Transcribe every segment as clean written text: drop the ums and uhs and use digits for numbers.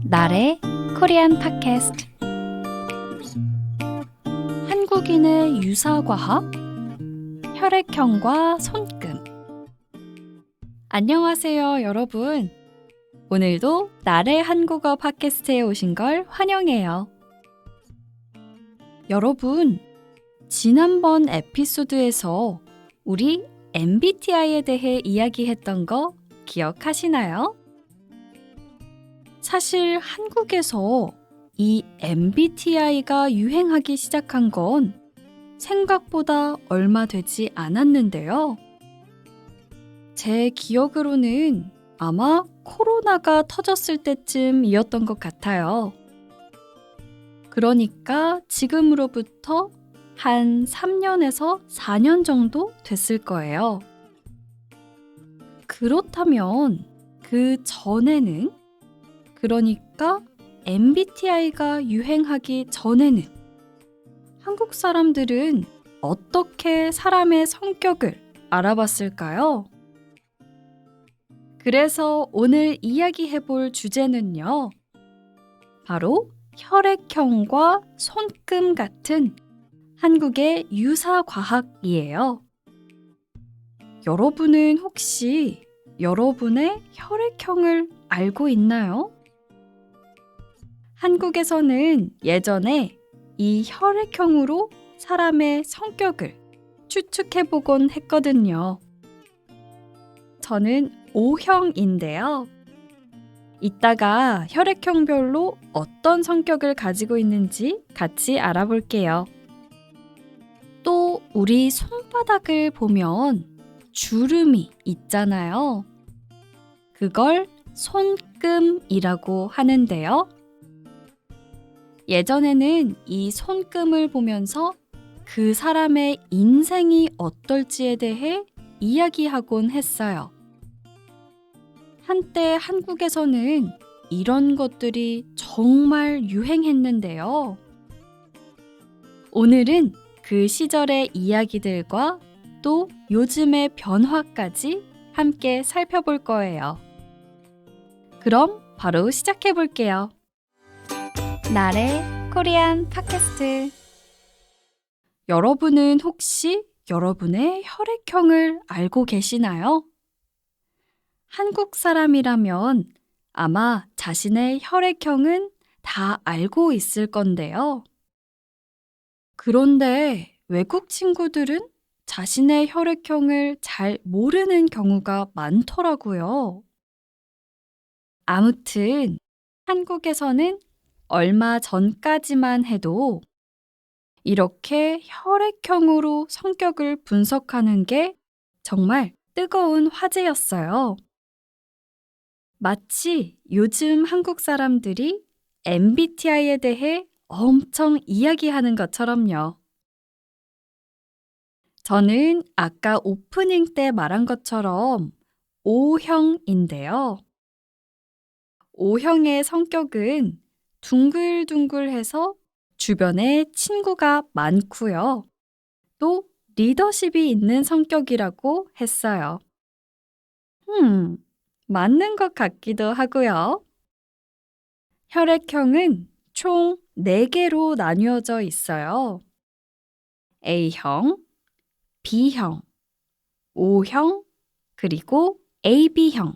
나래 코리안 팟캐스트. 한국인의 유사과학, 혈액형과 손금. 안녕하세요, 여러분. 오늘도 나래 한국어 팟캐스트에 오신 걸 환영해요. 여러분, 지난번 에피소드에서 우리 MBTI에 대해 이야기했던 거 기억하시나요? 사실 한국에서 이 MBTI가 유행하기 시작한 건 생각보다 얼마 되지 않았는데요. 제 기억으로는 아마 코로나가 터졌을 때쯤이었던 것 같아요. 그러니까 지금으로부터 한 3년에서 4년 정도 됐을 거예요. 그렇다면 그 전에는, 그러니까 MBTI가 유행하기 전에는 한국 사람들은 어떻게 사람의 성격을 알아봤을까요? 그래서 오늘 이야기해볼 주제는요, 바로 혈액형과 손금 같은 한국의 유사과학이에요. 여러분은 혹시 여러분의 혈액형을 알고 있나요? 한국에서는 예전에 이 혈액형으로 사람의 성격을 추측해보곤 했거든요. 저는 O형인데요. 이따가 혈액형별로 어떤 성격을 가지고 있는지 같이 알아볼게요. 또 우리 손바닥을 보면 주름이 있잖아요. 그걸 손금이라고 하는데요. 예전에는 이 손금을 보면서 그 사람의 인생이 어떨지에 대해 이야기하곤 했어요. 한때 한국에서는 이런 것들이 정말 유행했는데요. 오늘은 그 시절의 이야기들과 또 요즘의 변화까지 함께 살펴볼 거예요. 그럼 바로 시작해 볼게요. 나래 코리안 팟캐스트. 여러분은 혹시 여러분의 혈액형을 알고 계시나요? 한국 사람이라면 아마 자신의 혈액형은 다 알고 있을 건데요. 그런데 외국 친구들은 자신의 혈액형을 잘 모르는 경우가 많더라고요. 아무튼 한국에서는 얼마 전까지만 해도 이렇게 혈액형으로 성격을 분석하는 게 정말 뜨거운 화제였어요. 마치 요즘 한국 사람들이 MBTI에 대해 엄청 이야기하는 것처럼요. 저는 아까 오프닝 때 말한 것처럼 O형인데요. O형의 성격은 둥글둥글해서 주변에 친구가 많고요. 또 리더십이 있는 성격이라고 했어요. 맞는 것 같기도 하고요. 혈액형은 총 4개로 나뉘어져 있어요. A형, B형, O형, 그리고 AB형.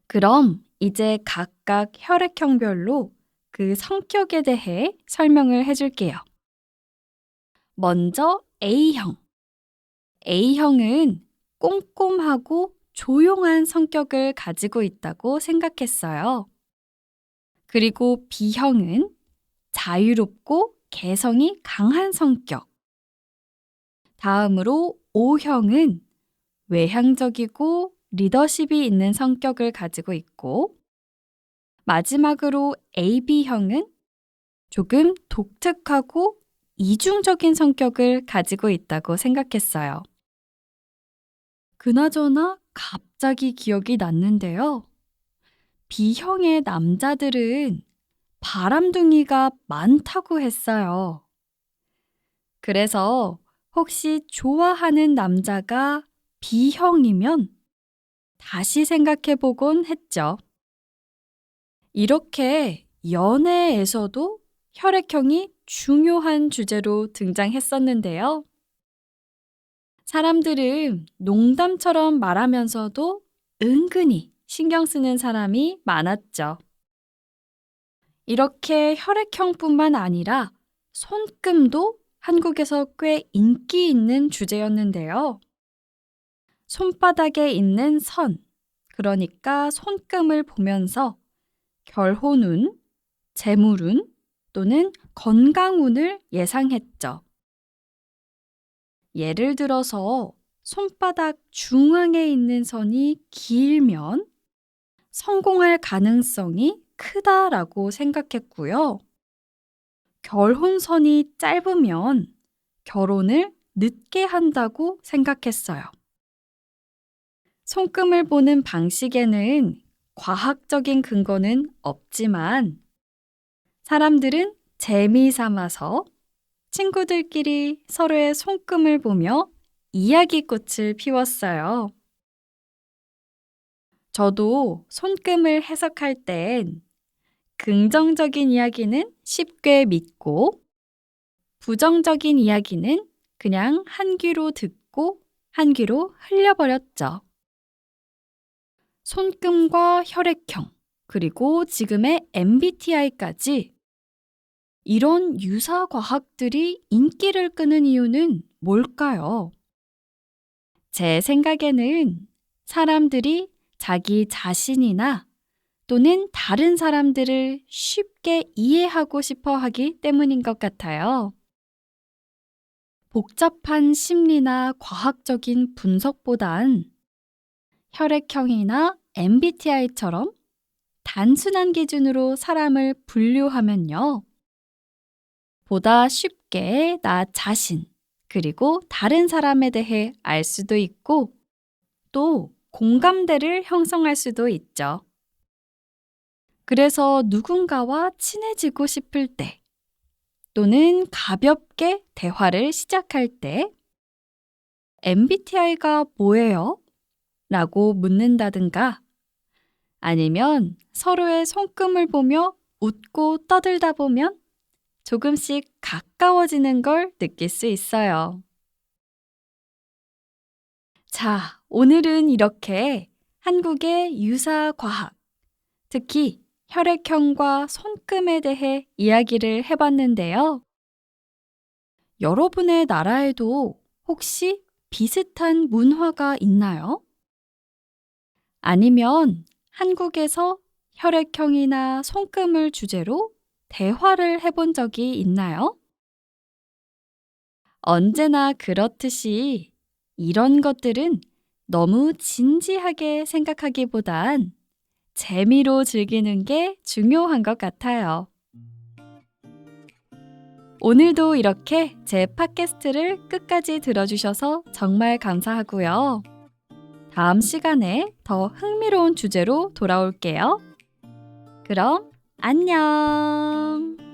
그럼 이제 각각 혈액형별로 그 성격에 대해 설명을 해줄게요. 먼저 A형. A형은 꼼꼼하고 조용한 성격을 가지고 있다고 생각했어요. 그리고 B형은 자유롭고 개성이 강한 성격. 다음으로 O형은 외향적이고 리더십이 있는 성격을 가지고 있고, 마지막으로 AB형은 조금 독특하고 이중적인 성격을 가지고 있다고 생각했어요. 그나저나 갑자기 기억이 났는데요. B형의 남자들은 바람둥이가 많다고 했어요. 그래서 혹시 좋아하는 남자가 B형이면 다시 생각해 보곤 했죠. 이렇게 연애에서도 혈액형이 중요한 주제로 등장했었는데요. 사람들은 농담처럼 말하면서도 은근히 신경 쓰는 사람이 많았죠. 이렇게 혈액형뿐만 아니라 손금도 한국에서 꽤 인기 있는 주제였는데요. 손바닥에 있는 선, 그러니까 손금을 보면서 결혼운, 재물운 또는 건강운을 예상했죠. 예를 들어서 손바닥 중앙에 있는 선이 길면 성공할 가능성이 크다라고 생각했고요. 결혼선이 짧으면 결혼을 늦게 한다고 생각했어요. 손금을 보는 방식에는 과학적인 근거는 없지만 사람들은 재미 삼아서 친구들끼리 서로의 손금을 보며 이야기꽃을 피웠어요. 저도 손금을 해석할 땐 긍정적인 이야기는 쉽게 믿고 부정적인 이야기는 그냥 한 귀로 듣고 한 귀로 흘려버렸죠. 손금과 혈액형, 그리고 지금의 MBTI까지 이런 유사 과학들이 인기를 끄는 이유는 뭘까요? 제 생각에는 사람들이 자기 자신이나 또는 다른 사람들을 쉽게 이해하고 싶어 하기 때문인 것 같아요. 복잡한 심리나 과학적인 분석보단 혈액형이나 MBTI처럼 단순한 기준으로 사람을 분류하면요. 보다 쉽게 나 자신, 그리고 다른 사람에 대해 알 수도 있고, 또 공감대를 형성할 수도 있죠. 그래서 누군가와 친해지고 싶을 때, 또는 가볍게 대화를 시작할 때, MBTI가 뭐예요? 라고 묻는다든가, 아니면 서로의 손금을 보며 웃고 떠들다 보면 조금씩 가까워지는 걸 느낄 수 있어요. 자, 오늘은 이렇게 한국의 유사 과학, 특히 혈액형과 손금에 대해 이야기를 해봤는데요. 여러분의 나라에도 혹시 비슷한 문화가 있나요? 아니면 한국에서 혈액형이나 손금을 주제로 대화를 해본 적이 있나요? 언제나 그렇듯이 이런 것들은 너무 진지하게 생각하기보단 재미로 즐기는 게 중요한 것 같아요. 오늘도 이렇게 제 팟캐스트를 끝까지 들어주셔서 정말 감사하고요. 다음 시간에 더 흥미로운 주제로 돌아올게요. 그럼 안녕!